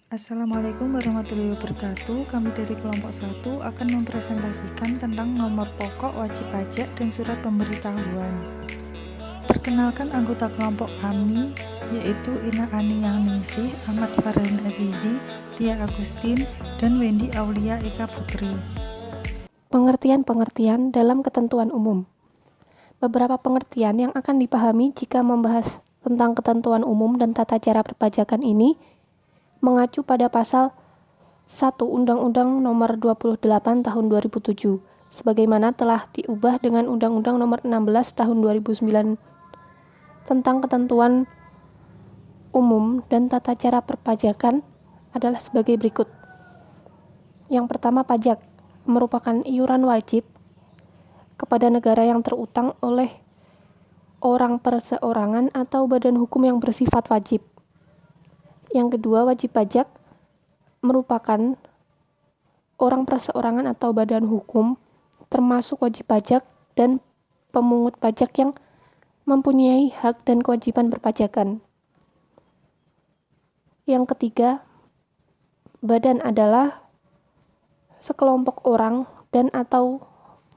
Assalamualaikum warahmatullahi wabarakatuh. Kami dari kelompok 1 akan mempresentasikan tentang nomor pokok wajib pajak dan surat pemberitahuan. Perkenalkan anggota kelompok kami, yaitu Ina Ani Ningsih, Ahmad Farhan Azizi, Tia Agustin, dan Wendy Aulia Eka Putri. Pengertian-pengertian dalam ketentuan umum. Beberapa pengertian yang akan dipahami jika membahas tentang ketentuan umum dan tata cara perpajakan ini mengacu pada pasal 1 Undang-Undang Nomor 28 Tahun 2007, sebagaimana telah diubah dengan Undang-Undang Nomor 16 Tahun 2009 tentang ketentuan umum dan tata cara perpajakan adalah sebagai berikut. Yang pertama, pajak merupakan iuran wajib kepada negara yang terutang oleh orang perseorangan atau badan hukum yang bersifat wajib. Yang kedua, wajib pajak merupakan orang perseorangan atau badan hukum termasuk wajib pajak dan pemungut pajak yang mempunyai hak dan kewajiban perpajakan. Yang ketiga, badan adalah sekelompok orang dan atau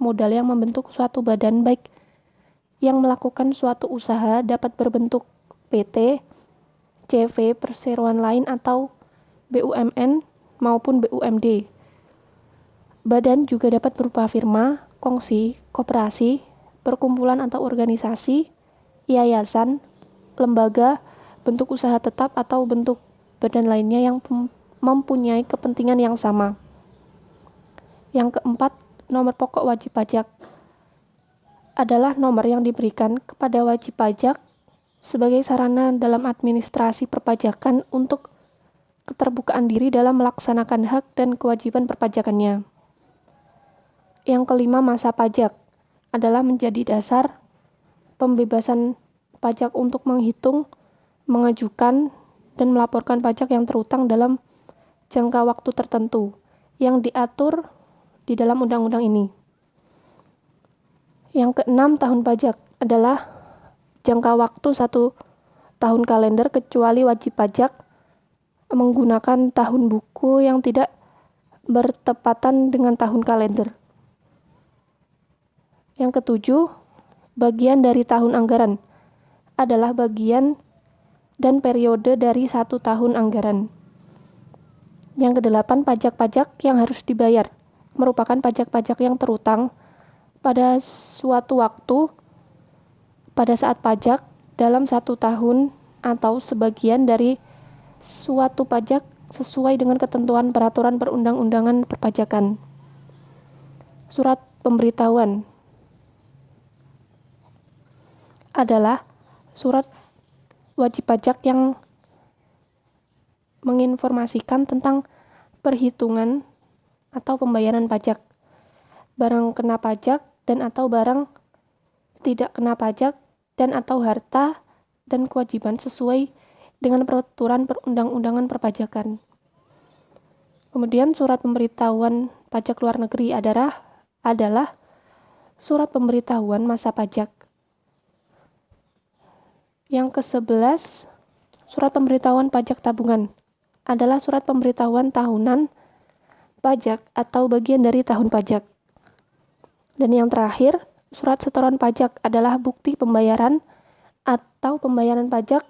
modal yang membentuk suatu badan baik yang melakukan suatu usaha dapat berbentuk PT, CV, perseroan lain atau BUMN maupun BUMD. Badan juga dapat berupa firma, kongsi, koperasi, perkumpulan atau organisasi, yayasan, lembaga, bentuk usaha tetap atau bentuk badan lainnya yang mempunyai kepentingan yang sama. Yang keempat, nomor pokok wajib pajak adalah nomor yang diberikan kepada wajib pajak sebagai sarana dalam administrasi perpajakan untuk keterbukaan diri dalam melaksanakan hak dan kewajiban perpajakannya. Yang kelima, masa pajak adalah menjadi dasar pembebasan pajak untuk menghitung, mengajukan, dan melaporkan pajak yang terutang dalam jangka waktu tertentu yang diatur di dalam undang-undang ini. Yang keenam, tahun pajak adalah jangka waktu 1 tahun kalender kecuali wajib pajak menggunakan tahun buku yang tidak bertepatan dengan tahun kalender. Yang ketujuh, bagian dari tahun anggaran adalah bagian dan periode dari 1 tahun anggaran. Yang kedelapan, pajak-pajak yang harus dibayar merupakan pajak-pajak yang terutang pada suatu waktu pada saat pajak dalam 1 tahun atau sebagian dari suatu pajak sesuai dengan ketentuan peraturan perundang-undangan perpajakan. Surat pemberitahuan adalah surat wajib pajak yang menginformasikan tentang perhitungan atau pembayaran pajak, barang kena pajak dan atau barang tidak kena pajak dan atau harta dan kewajiban sesuai dengan peraturan perundang-undangan perpajakan. Kemudian surat pemberitahuan pajak luar negeri adalah surat pemberitahuan masa pajak. Yang ke-11, surat pemberitahuan pajak tabungan adalah surat pemberitahuan tahunan pajak atau bagian dari tahun pajak. Dan yang terakhir, surat setoran pajak adalah bukti pembayaran atau pembayaran pajak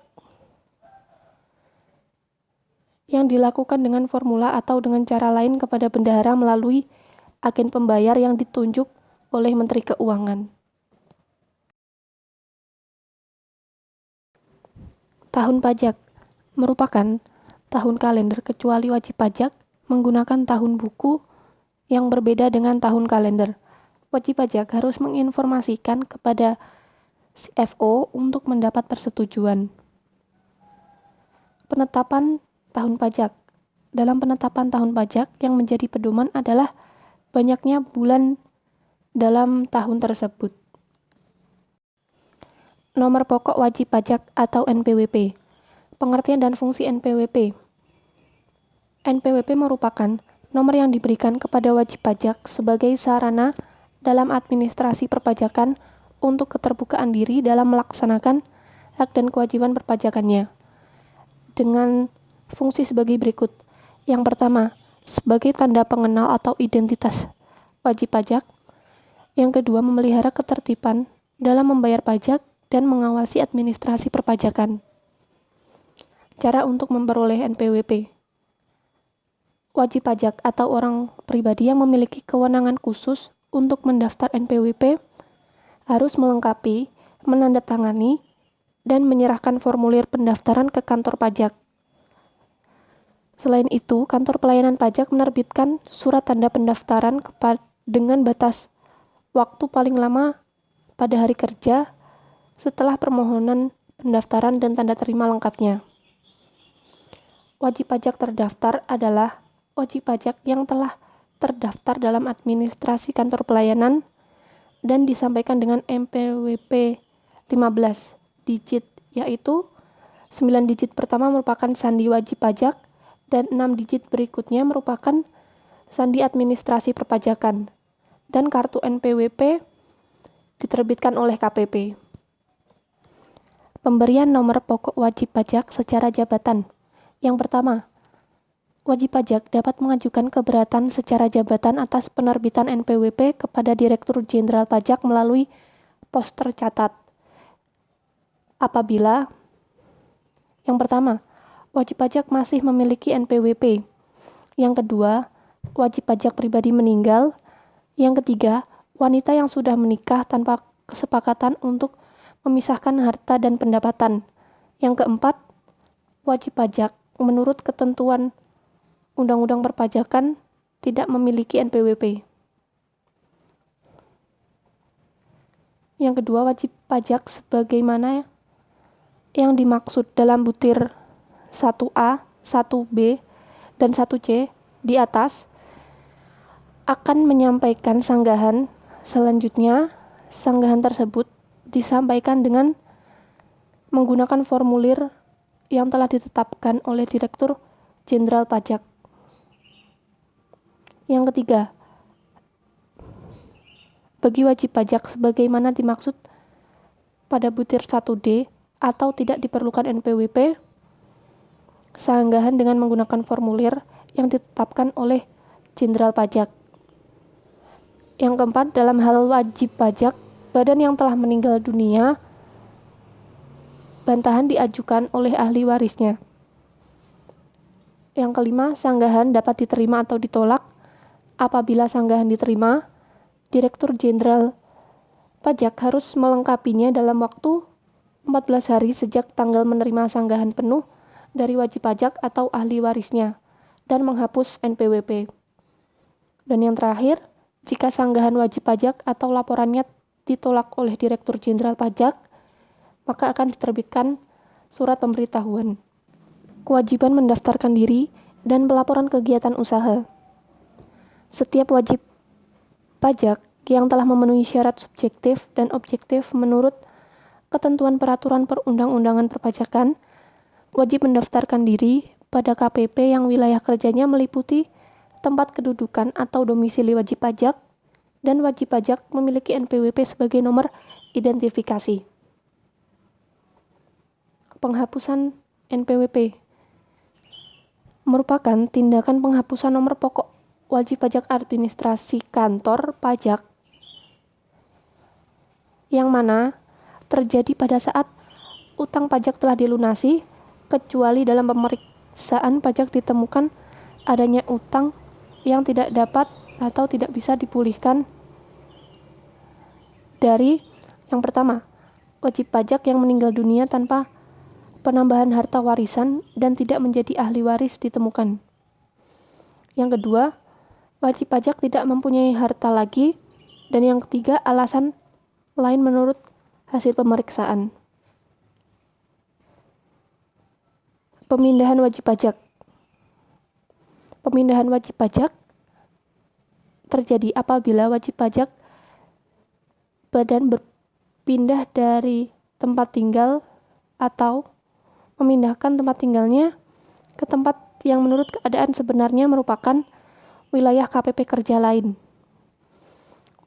yang dilakukan dengan formula atau dengan cara lain kepada bendahara melalui agen pembayar yang ditunjuk oleh Menteri Keuangan. Tahun pajak merupakan tahun kalender kecuali wajib pajak menggunakan tahun buku yang berbeda dengan tahun kalender. Wajib pajak harus menginformasikan kepada CFO untuk mendapat persetujuan. Penetapan tahun pajak. Dalam penetapan tahun pajak yang menjadi pedoman adalah banyaknya bulan dalam tahun tersebut. Nomor pokok wajib pajak atau NPWP. Pengertian dan fungsi NPWP. NPWP merupakan nomor yang diberikan kepada wajib pajak sebagai sarana dalam administrasi perpajakan untuk keterbukaan diri dalam melaksanakan hak dan kewajiban perpajakannya. Dengan fungsi sebagai berikut. Yang pertama, sebagai tanda pengenal atau identitas wajib pajak. Yang kedua, memelihara ketertiban dalam membayar pajak dan mengawasi administrasi perpajakan. Cara untuk memperoleh NPWP. Wajib pajak atau orang pribadi yang memiliki kewenangan khusus untuk mendaftar NPWP harus melengkapi, menandatangani, dan menyerahkan formulir pendaftaran ke kantor pajak. Selain itu, kantor pelayanan pajak menerbitkan surat tanda pendaftaran dengan batas waktu paling lama pada hari kerja setelah permohonan pendaftaran dan tanda terima lengkapnya. Wajib pajak terdaftar adalah wajib pajak yang telah terdaftar dalam administrasi kantor pelayanan dan disampaikan dengan NPWP 15 digit, yaitu 9 digit pertama merupakan sandi wajib pajak dan 6 digit berikutnya merupakan sandi administrasi perpajakan, dan kartu NPWP diterbitkan oleh KPP. Pemberian nomor pokok wajib pajak secara jabatan. Yang pertama, wajib pajak dapat mengajukan keberatan secara jabatan atas penerbitan NPWP kepada Direktur Jenderal Pajak melalui pos tercatat. Apabila yang pertama, wajib pajak masih memiliki NPWP. Yang kedua, wajib pajak pribadi meninggal. Yang ketiga, wanita yang sudah menikah tanpa kesepakatan untuk memisahkan harta dan pendapatan. Yang keempat, wajib pajak menurut ketentuan Undang-Undang Perpajakan tidak memiliki NPWP. Yang kedua, wajib pajak sebagaimana yang dimaksud dalam butir 1A, 1B, dan 1C di atas akan menyampaikan sanggahan. Selanjutnya, sanggahan tersebut disampaikan dengan menggunakan formulir yang telah ditetapkan oleh Direktur Jenderal Pajak. Yang ketiga, bagi wajib pajak sebagaimana dimaksud pada butir 1D atau tidak diperlukan NPWP, sanggahan dengan menggunakan formulir yang ditetapkan oleh Jenderal Pajak. Yang keempat, dalam hal wajib pajak, badan yang telah meninggal dunia, bantahan diajukan oleh ahli warisnya. Yang kelima, sanggahan dapat diterima atau ditolak. Apabila sanggahan diterima, Direktur Jenderal Pajak harus melengkapinya dalam waktu 14 hari sejak tanggal menerima sanggahan penuh dari wajib pajak atau ahli warisnya, dan menghapus NPWP. Dan yang terakhir, jika sanggahan wajib pajak atau laporannya ditolak oleh Direktur Jenderal Pajak, maka akan diterbitkan surat pemberitahuan. Kewajiban mendaftarkan diri dan pelaporan kegiatan usaha. Setiap wajib pajak yang telah memenuhi syarat subjektif dan objektif menurut ketentuan peraturan perundang-undangan perpajakan wajib mendaftarkan diri pada KPP yang wilayah kerjanya meliputi tempat kedudukan atau domisili wajib pajak, dan wajib pajak memiliki NPWP sebagai nomor identifikasi. Penghapusan NPWP merupakan tindakan penghapusan nomor pokok wajib pajak administrasi kantor pajak yang mana terjadi pada saat utang pajak telah dilunasi, kecuali dalam pemeriksaan pajak ditemukan adanya utang yang tidak dapat atau tidak bisa dipulihkan dari yang pertama, wajib pajak yang meninggal dunia tanpa penambahan harta warisan dan tidak menjadi ahli waris ditemukan. Yang kedua, wajib pajak tidak mempunyai harta lagi, dan yang ketiga, alasan lain menurut hasil pemeriksaan. Pemindahan wajib pajak. Pemindahan wajib pajak terjadi apabila wajib pajak badan berpindah dari tempat tinggal atau memindahkan tempat tinggalnya ke tempat yang menurut keadaan sebenarnya merupakan wilayah KPP kerja lain.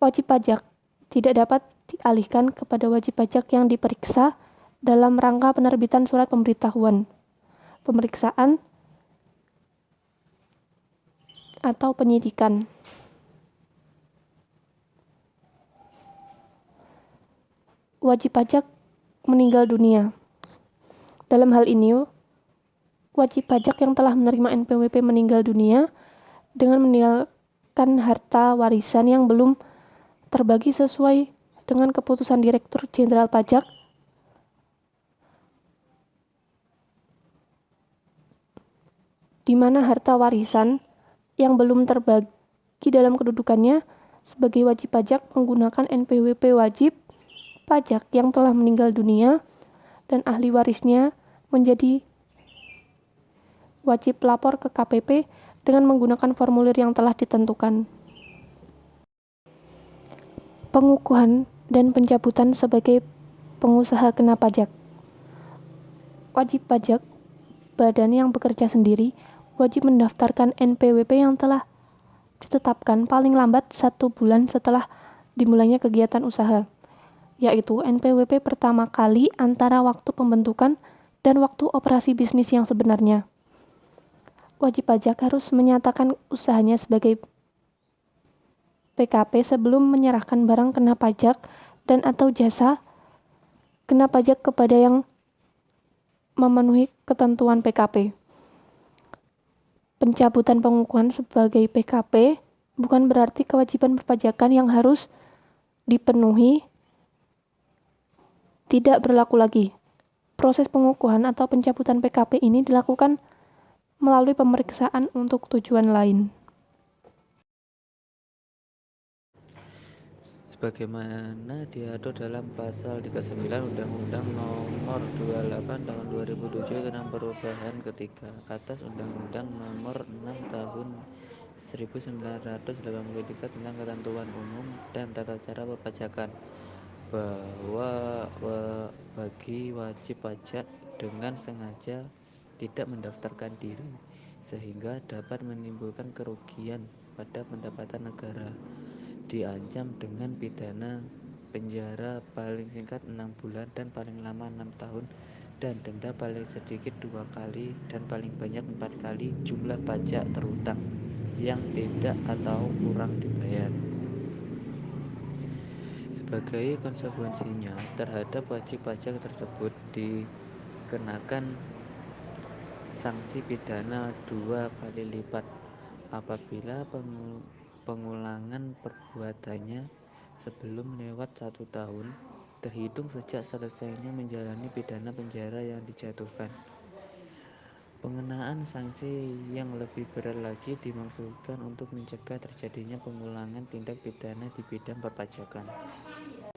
Wajib pajak tidak dapat dialihkan kepada wajib pajak yang diperiksa dalam rangka penerbitan surat pemberitahuan. Pemeriksaan atau penyidikan. Wajib pajak meninggal dunia. Dalam hal ini, wajib pajak yang telah menerima NPWP meninggal dunia dengan meninggalkan harta warisan yang belum terbagi sesuai dengan keputusan Direktur Jenderal Pajak di mana harta warisan yang belum terbagi dalam kedudukannya sebagai wajib pajak menggunakan NPWP wajib pajak yang telah meninggal dunia dan ahli warisnya menjadi wajib lapor ke KPP dengan menggunakan formulir yang telah ditentukan. Pengukuhan dan pencabutan sebagai pengusaha kena pajak. Wajib pajak, badan yang bekerja sendiri, wajib mendaftarkan NPWP yang telah ditetapkan paling lambat 1 bulan setelah dimulainya kegiatan usaha, yaitu NPWP pertama kali antara waktu pembentukan dan waktu operasi bisnis yang sebenarnya. Wajib pajak harus menyatakan usahanya sebagai PKP sebelum menyerahkan barang kena pajak dan atau jasa kena pajak kepada yang memenuhi ketentuan PKP. Pencabutan pengukuhan sebagai PKP bukan berarti kewajiban perpajakan yang harus dipenuhi tidak berlaku lagi. Proses pengukuhan atau pencabutan PKP ini dilakukan melalui pemeriksaan untuk tujuan lain. Sebagaimana diatur dalam pasal 39 Undang-Undang Nomor 28 Tahun 2007 tentang perubahan ketiga atas Undang-Undang Nomor 6 Tahun 1983 tentang ketentuan umum dan tata cara perpajakan, bahwa bagi wajib pajak dengan sengaja tidak mendaftarkan diri sehingga dapat menimbulkan kerugian pada pendapatan negara, diancam dengan pidana penjara paling singkat 6 bulan dan paling lama 6 tahun dan denda paling sedikit 2 kali dan paling banyak 4 kali jumlah pajak terutang yang tidak atau kurang dibayar. Sebagai konsekuensinya terhadap wajib pajak tersebut dikenakan sanksi pidana 2 kali lipat apabila pengulangan perbuatannya sebelum lewat 1 tahun terhitung sejak selesainya menjalani pidana penjara yang dijatuhkan. Pengenaan sanksi yang lebih berat lagi dimaksudkan untuk mencegah terjadinya pengulangan tindak pidana di bidang perpajakan.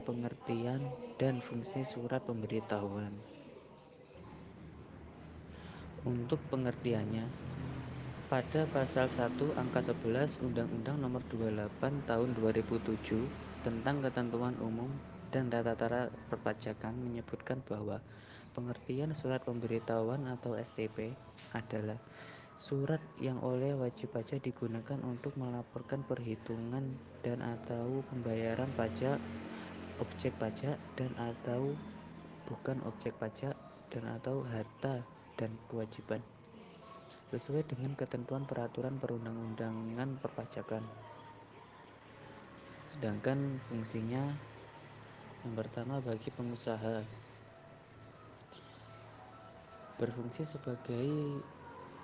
Pengertian dan fungsi surat pemberitahuan. Untuk pengertiannya, pada pasal 1 angka 11 Undang-Undang Nomor 28 Tahun 2007 tentang ketentuan umum dan tata cara perpajakan menyebutkan bahwa pengertian surat pemberitahuan atau STP adalah surat yang oleh wajib pajak digunakan untuk melaporkan perhitungan dan atau pembayaran pajak, objek pajak dan atau bukan objek pajak dan atau harta dan kewajiban sesuai dengan ketentuan peraturan perundang-undangan perpajakan. Sedangkan fungsinya yang pertama bagi pengusaha berfungsi sebagai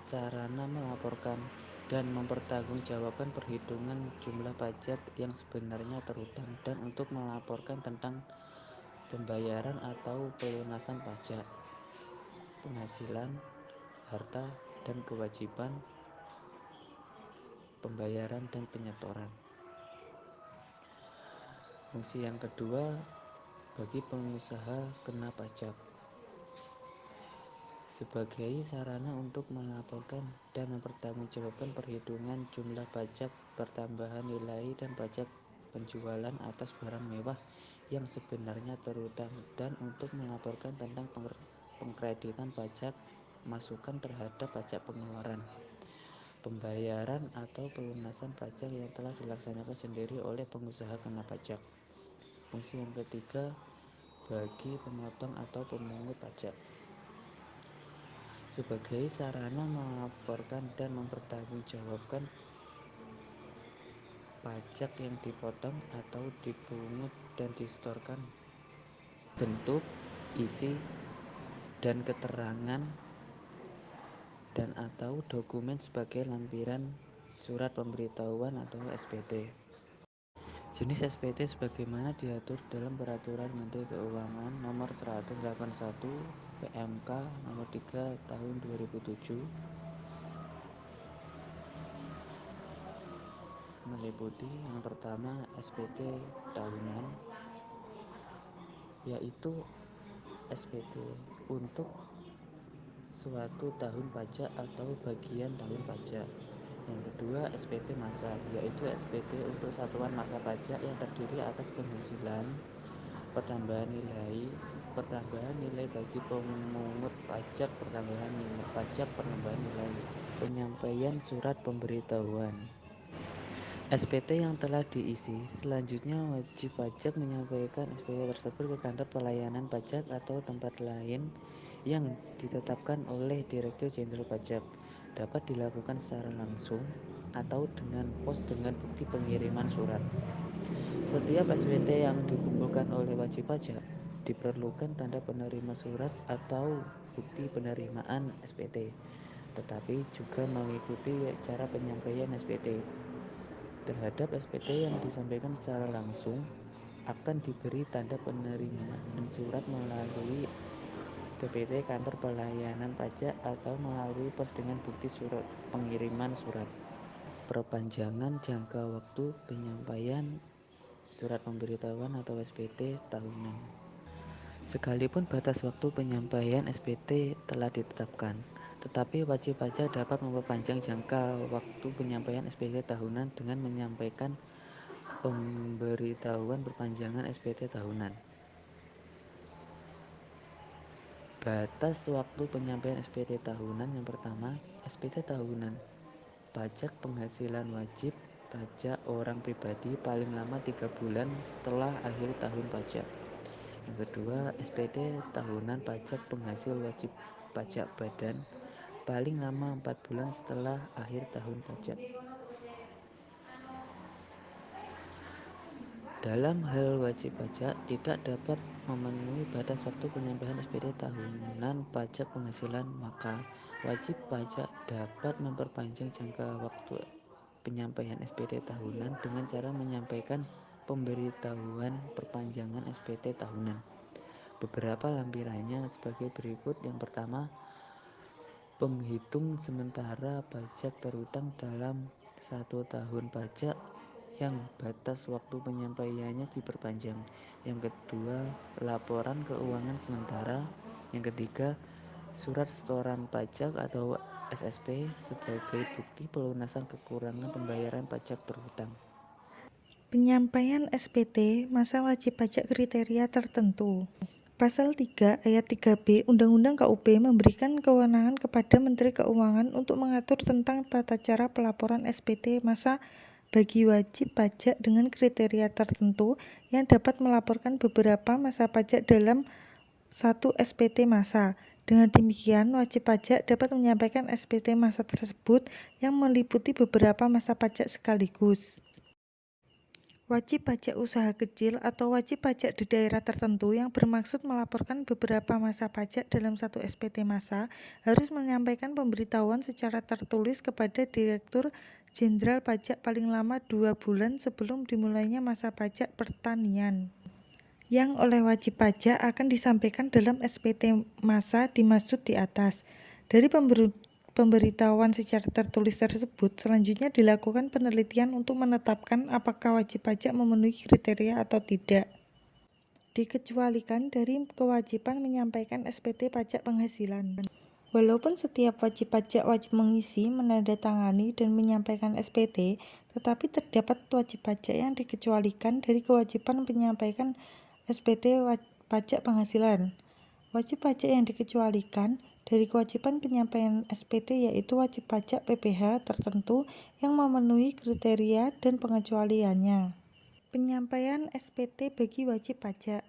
sarana melaporkan dan mempertanggungjawabkan perhitungan jumlah pajak yang sebenarnya terutang dan untuk melaporkan tentang pembayaran atau pelunasan pajak, penghasilan, harta dan kewajiban, pembayaran dan penyetoran. Fungsi yang kedua bagi pengusaha kena pajak sebagai sarana untuk melaporkan dan mempertanggungjawabkan perhitungan jumlah pajak pertambahan nilai dan pajak penjualan atas barang mewah yang sebenarnya terutang dan untuk melaporkan tentang pengkreditan pajak masukan terhadap pajak pengeluaran, pembayaran atau pelunasan pajak yang telah dilaksanakan sendiri oleh pengusaha kena pajak. Fungsi yang ketiga bagi pemotong atau pemungut pajak sebagai sarana melaporkan dan mempertanggungjawabkan pajak yang dipotong atau dipungut dan disetorkan, bentuk, isi, dan keterangan dan atau dokumen sebagai lampiran surat pemberitahuan atau SPT. Jenis SPT sebagaimana diatur dalam Peraturan Menteri Keuangan Nomor 181 PMK Nomor 3 Tahun 2007 meliputi yang pertama SPT tahunan, yaitu SPT untuk suatu tahun pajak atau bagian tahun pajak. Yang kedua SPT masa, yaitu SPT untuk satuan masa pajak yang terdiri atas penghasilan, pertambahan nilai bagi pemungut pajak, penambahan nilai, penyampaian surat pemberitahuan. SPT yang telah diisi, selanjutnya wajib pajak menyampaikan SPT tersebut ke kantor pelayanan pajak atau tempat lain yang ditetapkan oleh Direktur Jenderal Pajak. Dapat dilakukan secara langsung atau dengan pos dengan bukti pengiriman surat. Setiap SPT yang dikumpulkan oleh wajib pajak diperlukan tanda penerima surat atau bukti penerimaan SPT, tetapi juga mengikuti cara penyampaian SPT. Terhadap SPT yang disampaikan secara langsung akan diberi tanda penerimaan surat melalui TPT kantor pelayanan pajak atau melalui pos dengan bukti surat pengiriman surat. Perpanjangan jangka waktu penyampaian surat pemberitahuan atau SPT tahunan. Sekalipun batas waktu penyampaian SPT telah ditetapkan, tetapi wajib pajak dapat memperpanjang jangka waktu penyampaian SPT tahunan dengan menyampaikan pemberitahuan perpanjangan SPT tahunan. Batas waktu penyampaian SPT tahunan yang pertama, SPT tahunan pajak penghasilan wajib pajak orang pribadi paling lama 3 bulan setelah akhir tahun pajak. Yang kedua, SPT tahunan pajak penghasil wajib pajak badan paling lama 4 bulan setelah akhir tahun pajak. Dalam hal wajib pajak tidak dapat memenuhi batas waktu penyampaian SPT tahunan pajak penghasilan, maka wajib pajak dapat memperpanjang jangka waktu penyampaian SPT tahunan dengan cara menyampaikan pemberitahuan perpanjangan SPT tahunan. Beberapa lampirannya sebagai berikut. Yang pertama, penghitung sementara pajak terutang dalam 1 tahun pajak yang batas waktu penyampaiannya diperpanjang. Yang kedua, laporan keuangan sementara. Yang ketiga, surat setoran pajak atau SSP sebagai bukti pelunasan kekurangan pembayaran pajak berhutang. Penyampaian SPT masa wajib pajak kriteria tertentu. Pasal 3 ayat 3B Undang-Undang KUP memberikan kewenangan kepada Menteri Keuangan untuk mengatur tentang tata cara pelaporan SPT masa bagi wajib pajak dengan kriteria tertentu yang dapat melaporkan beberapa masa pajak dalam satu SPT masa. Dengan demikian, wajib pajak dapat menyampaikan SPT masa tersebut yang meliputi beberapa masa pajak sekaligus. Wajib pajak usaha kecil atau wajib pajak di daerah tertentu yang bermaksud melaporkan beberapa masa pajak dalam satu SPT masa harus menyampaikan pemberitahuan secara tertulis kepada Direktur Jenderal Pajak paling lama 2 bulan sebelum dimulainya masa pajak pertanian, yang oleh wajib pajak akan disampaikan dalam SPT masa dimaksud di atas. Dari pemberitahuan secara tertulis tersebut, selanjutnya dilakukan penelitian untuk menetapkan apakah wajib pajak memenuhi kriteria atau tidak. Dikecualikan dari kewajiban menyampaikan SPT pajak penghasilan. Walaupun setiap wajib pajak wajib mengisi, menandatangani, dan menyampaikan SPT, tetapi terdapat wajib pajak yang dikecualikan dari kewajiban menyampaikan SPT pajak penghasilan. Wajib pajak yang dikecualikan dari kewajiban penyampaian SPT yaitu wajib pajak PPh tertentu yang memenuhi kriteria dan pengecualiannya. Penyampaian SPT bagi wajib pajak.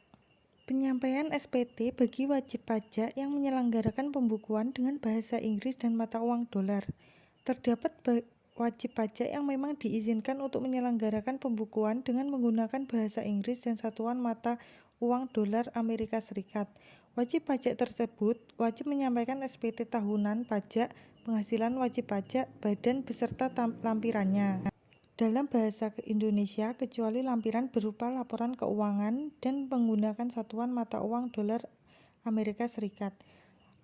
Penyampaian SPT bagi wajib pajak yang menyelenggarakan pembukuan dengan bahasa Inggris dan mata uang dolar. Terdapat wajib pajak yang memang diizinkan untuk menyelenggarakan pembukuan dengan menggunakan bahasa Inggris dan satuan mata uang dolar Amerika Serikat. Wajib pajak tersebut wajib menyampaikan SPT tahunan pajak penghasilan wajib pajak badan beserta lampirannya dalam bahasa Indonesia kecuali lampiran berupa laporan keuangan dan menggunakan satuan mata uang dolar Amerika Serikat.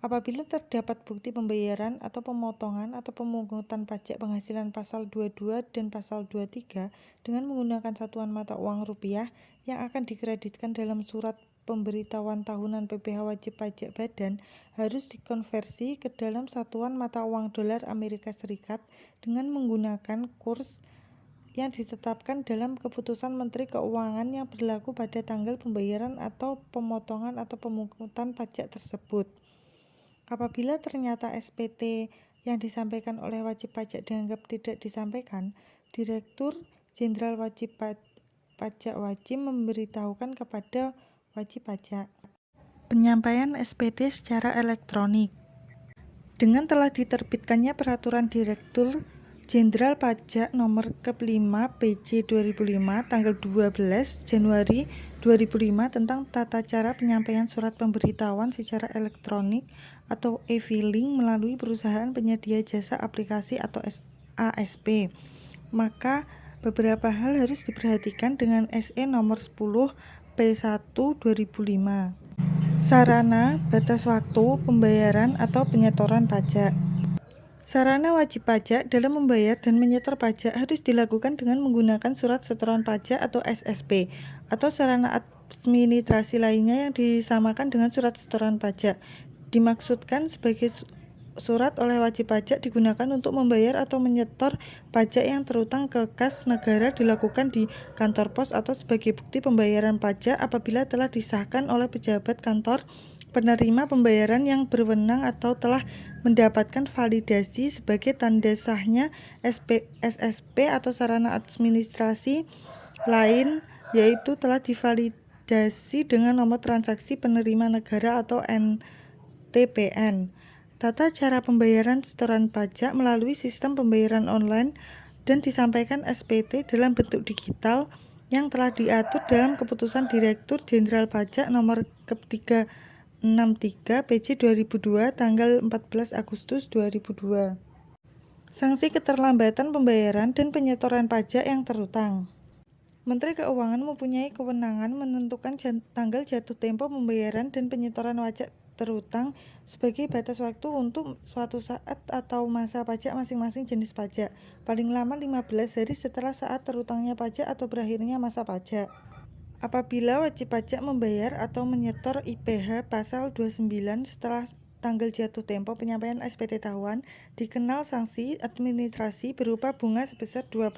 Apabila terdapat bukti pembayaran atau pemotongan atau pemungutan pajak penghasilan pasal 22 dan pasal 23 dengan menggunakan satuan mata uang rupiah yang akan dikreditkan dalam surat pemberitahuan tahunan PPh wajib pajak badan harus dikonversi ke dalam satuan mata uang dolar Amerika Serikat dengan menggunakan kurs yang ditetapkan dalam keputusan Menteri Keuangan yang berlaku pada tanggal pembayaran atau pemotongan atau pemungutan pajak tersebut. Apabila ternyata SPT yang disampaikan oleh wajib pajak dianggap tidak disampaikan, Direktur Jenderal Wajib Pajak wajib memberitahukan kepada wajib pajak penyampaian SPT secara elektronik. Dengan telah diterbitkannya Peraturan Direktur Jenderal Pajak Nomor ke-5 PJ 2005 tanggal 12 Januari 2005 tentang tata cara penyampaian surat pemberitahuan secara elektronik atau e-filing melalui perusahaan penyedia jasa aplikasi atau ASP. Maka beberapa hal harus diperhatikan dengan SE nomor 10 P1 2005. Sarana, batas waktu, pembayaran atau penyetoran pajak. Sarana wajib pajak dalam membayar dan menyetor pajak harus dilakukan dengan menggunakan surat setoran pajak atau SSP atau sarana administrasi lainnya yang disamakan dengan surat setoran pajak. Dimaksudkan sebagai surat oleh wajib pajak digunakan untuk membayar atau menyetor pajak yang terutang ke kas negara dilakukan di kantor pos atau sebagai bukti pembayaran pajak apabila telah disahkan oleh pejabat kantor penerima pembayaran yang berwenang atau telah mendapatkan validasi sebagai tanda sahnya SSP atau sarana administrasi lain, yaitu telah divalidasi dengan nomor transaksi penerima negara atau NTPN. Tata cara pembayaran setoran pajak melalui sistem pembayaran online dan disampaikan SPT dalam bentuk digital yang telah diatur dalam Keputusan Direktur Jenderal Pajak Nomor ke-363 PJ 2002 tanggal 14 Agustus 2002. Sanksi keterlambatan pembayaran dan penyetoran pajak yang terutang. Menteri Keuangan mempunyai kewenangan menentukan tanggal jatuh tempo pembayaran dan penyetoran pajak terutang sebagai batas waktu untuk suatu saat atau masa pajak masing-masing jenis pajak, paling lama 15 hari setelah saat terutangnya pajak atau berakhirnya masa pajak. Apabila wajib pajak membayar atau menyetor IPh pasal 29 setelah tanggal jatuh tempo penyampaian SPT tahunan, dikenal sanksi administrasi berupa bunga sebesar 2%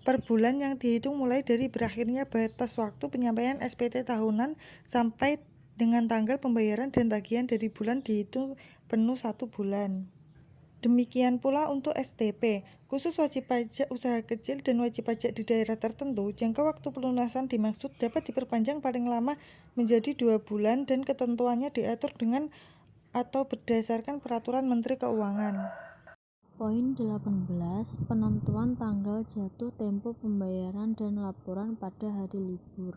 per bulan yang dihitung mulai dari berakhirnya batas waktu penyampaian SPT tahunan sampai dengan tanggal pembayaran dan tagihan dari bulan dihitung penuh 1 bulan. Demikian pula untuk STP, khusus wajib pajak usaha kecil dan wajib pajak di daerah tertentu, jangka waktu pelunasan dimaksud dapat diperpanjang paling lama menjadi 2 bulan dan ketentuannya diatur dengan atau berdasarkan Peraturan Menteri Keuangan. Poin 18. Penentuan tanggal jatuh tempo pembayaran dan laporan pada hari libur.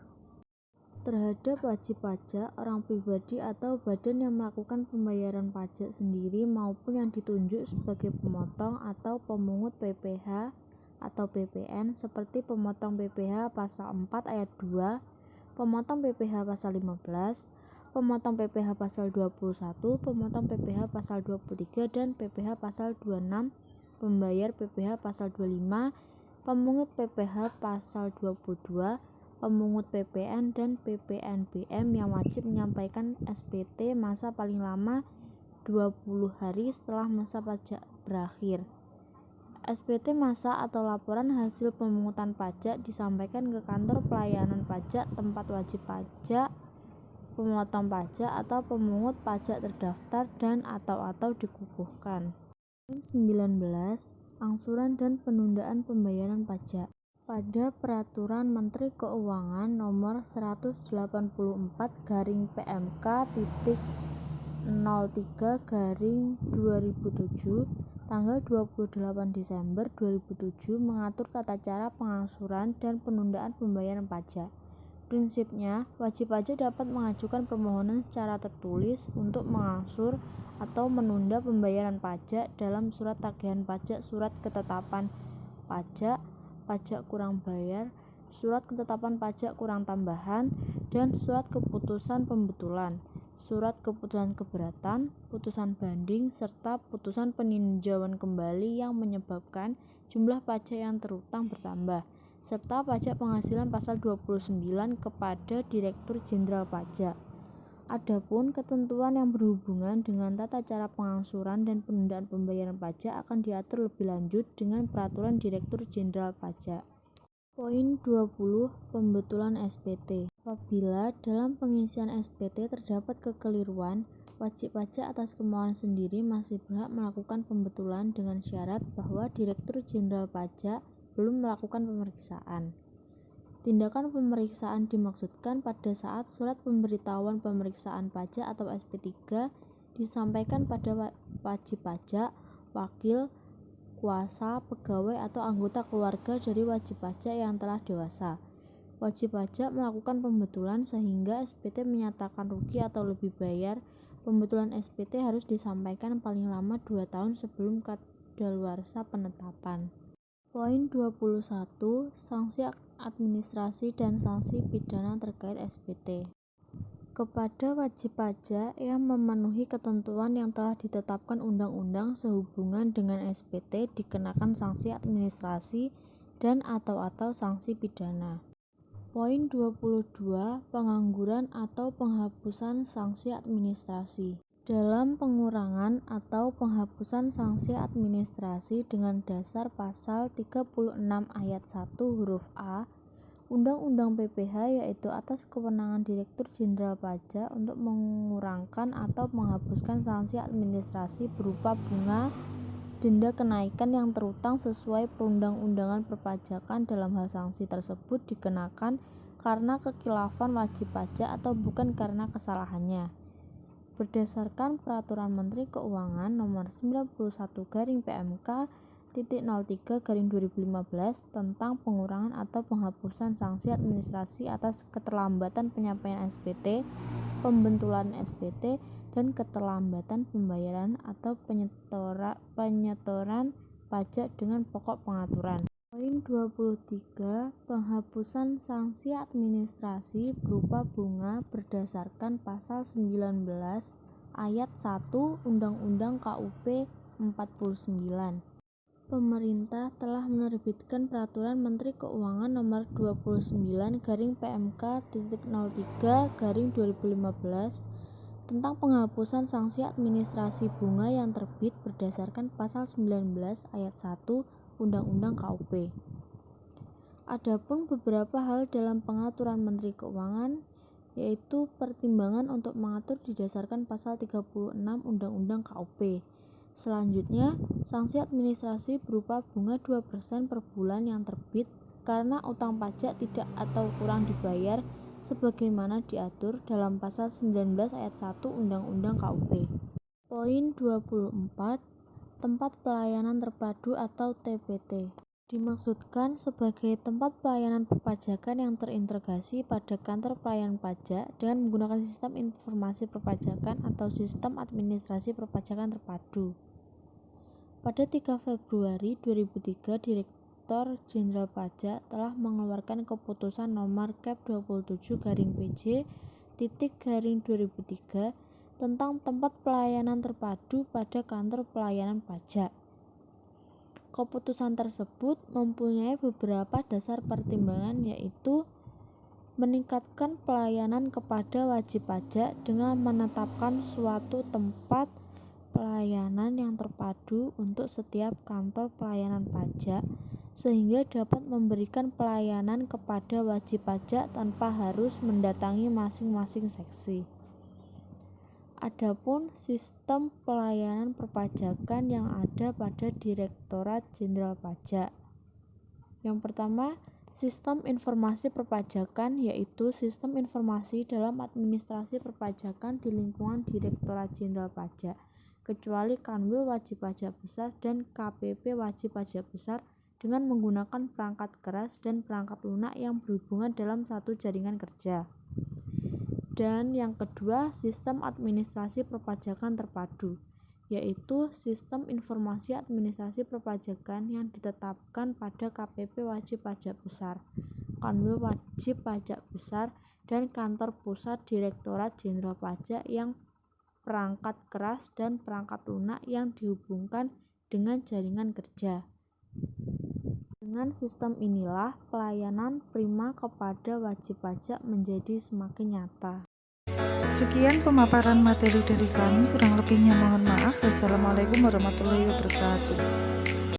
Terhadap wajib pajak, orang pribadi atau badan yang melakukan pembayaran pajak sendiri maupun yang ditunjuk sebagai pemotong atau pemungut PPh atau PPN seperti pemotong PPh pasal 4 ayat 2, pemotong PPh pasal 15, pemotong PPh pasal 21, pemotong PPh pasal 23 dan PPh pasal 26, pembayar PPh pasal 25, pemungut PPh pasal 22, pemungut PPN dan PPNBM yang wajib menyampaikan SPT masa paling lama 20 hari setelah masa pajak berakhir. SPT masa atau laporan hasil pemungutan pajak disampaikan ke kantor pelayanan pajak tempat wajib pajak, pemotong pajak atau pemungut pajak terdaftar dan atau dikukuhkan. 19. Angsuran dan penundaan pembayaran pajak. Pada Peraturan Menteri Keuangan Nomor 184/PMK-03/2007 tanggal 28 Desember 2007 mengatur tata cara pengangsuran dan penundaan pembayaran pajak. Prinsipnya, wajib pajak dapat mengajukan permohonan secara tertulis untuk mengangsur atau menunda pembayaran pajak dalam surat tagihan pajak, surat ketetapan pajak, pajak kurang bayar, surat ketetapan pajak kurang tambahan, dan surat keputusan pembetulan, surat keputusan keberatan, putusan banding, serta putusan peninjauan kembali yang menyebabkan jumlah pajak yang terutang bertambah, serta pajak penghasilan pasal 29 kepada Direktur Jenderal Pajak. Adapun ketentuan yang berhubungan dengan tata cara pengangsuran dan penundaan pembayaran pajak akan diatur lebih lanjut dengan Peraturan Direktur Jenderal Pajak. Poin 20. Pembetulan SPT. Apabila dalam pengisian SPT terdapat kekeliruan, wajib pajak atas kemauan sendiri masih berhak melakukan pembetulan dengan syarat bahwa Direktur Jenderal Pajak belum melakukan pemeriksaan. Tindakan pemeriksaan dimaksudkan pada saat surat pemberitahuan pemeriksaan pajak atau SP3 disampaikan pada wajib pajak, wakil, kuasa, pegawai, atau anggota keluarga dari wajib pajak yang telah dewasa. Wajib pajak melakukan pembetulan sehingga SPT menyatakan rugi atau lebih bayar. Pembetulan SPT harus disampaikan paling lama 2 tahun sebelum kadaluarsa penetapan. Poin 21. Sanksi administrasi dan sanksi pidana terkait SPT. Kepada wajib pajak yang memenuhi ketentuan yang telah ditetapkan undang-undang sehubungan dengan SPT dikenakan sanksi administrasi dan atau sanksi pidana. Poin 22. Pengangguran atau penghapusan sanksi administrasi. Dalam pengurangan atau penghapusan sanksi administrasi dengan dasar pasal 36 ayat 1 huruf A Undang-Undang PPH, yaitu atas kewenangan Direktur Jenderal Pajak untuk mengurangkan atau menghapuskan sanksi administrasi berupa bunga, denda kenaikan yang terutang sesuai perundang-undangan perpajakan. Dalam hal sanksi tersebut dikenakan karena kekhilafan wajib pajak atau bukan karena kesalahannya. Berdasarkan Peraturan Menteri Keuangan Nomor 91/PMK.03/2015 tentang pengurangan atau penghapusan sanksi administrasi atas keterlambatan penyampaian SPT, pembetulan SPT, dan keterlambatan pembayaran atau penyetoran pajak dengan pokok pengaturan. Poin 23. Penghapusan sanksi administrasi berupa bunga berdasarkan pasal 19 ayat 1 Undang-Undang KUP 49. Pemerintah telah menerbitkan Peraturan Menteri Keuangan Nomor 29/PMK.03/2015 tentang penghapusan sanksi administrasi bunga yang terbit berdasarkan pasal 19 ayat 1 Undang-Undang KUP. Adapun beberapa hal dalam Pengaturan Menteri Keuangan, yaitu pertimbangan untuk mengatur didasarkan pasal 36 Undang-Undang KUP. Selanjutnya, sanksi administrasi berupa bunga 2% per bulan yang terbit karena utang pajak tidak atau kurang dibayar sebagaimana diatur dalam pasal 19 ayat 1 Undang-Undang KUP. Poin 24. Tempat pelayanan terpadu atau TPT dimaksudkan sebagai tempat pelayanan perpajakan yang terintegrasi pada kantor pelayanan pajak dengan menggunakan sistem informasi perpajakan atau sistem administrasi perpajakan terpadu. Pada 3 Februari 2003, Direktur Jenderal Pajak telah mengeluarkan keputusan nomor Kep 27/PJ/2003 tentang tempat pelayanan terpadu pada kantor pelayanan pajak. Keputusan tersebut mempunyai beberapa dasar pertimbangan, yaitu meningkatkan pelayanan kepada wajib pajak dengan menetapkan suatu tempat pelayanan yang terpadu untuk setiap kantor pelayanan pajak sehingga dapat memberikan pelayanan kepada wajib pajak tanpa harus mendatangi masing-masing seksi. Adapun sistem pelayanan perpajakan yang ada pada Direktorat Jenderal Pajak. Yang pertama, sistem informasi perpajakan, yaitu sistem informasi dalam administrasi perpajakan di lingkungan Direktorat Jenderal Pajak. kecuali Kanwil Wajib Pajak Besar dan KPP Wajib Pajak Besar dengan menggunakan perangkat keras dan perangkat lunak yang berhubungan dalam satu jaringan kerja. Dan yang kedua, sistem administrasi perpajakan terpadu, yaitu sistem informasi administrasi perpajakan yang ditetapkan pada KPP Wajib Pajak Besar, Kanwil Wajib Pajak Besar, dan Kantor Pusat Direktorat Jenderal Pajak yang perangkat keras dan perangkat lunak yang dihubungkan dengan jaringan kerja. Dengan sistem inilah pelayanan prima kepada wajib pajak menjadi semakin nyata. Sekian pemaparan materi dari kami, kurang lebihnya mohon maaf. Wassalamualaikum warahmatullahi wabarakatuh.